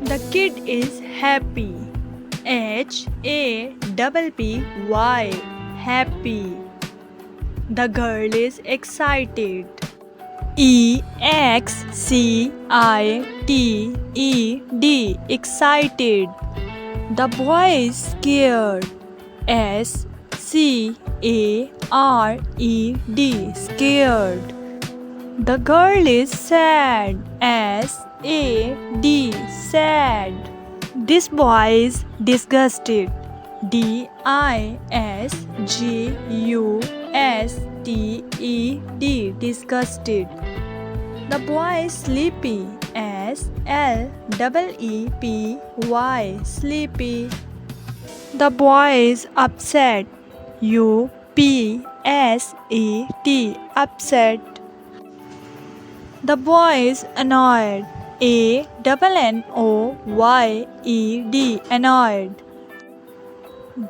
The kid is happy. Happy. Happy. The girl is excited. Excited. Excited. The boy is scared. Scared. Scared. The girl is sad. Sad. This boy is disgusted. Disgusted. Disgusted. The boy is sleepy. Sleepy. Sleepy. The boy is upset. Upset. The boy is annoyed. Annoyed. Annoyed.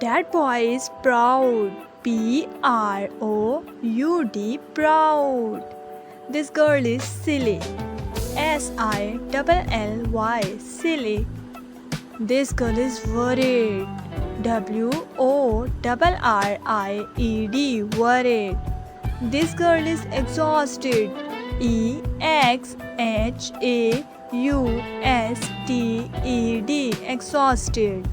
That boy is proud. Proud. Proud. This girl is silly. Silly. Silly. This girl is worried. Worried. Worried. This girl is exhausted. Exhausted. Exhausted.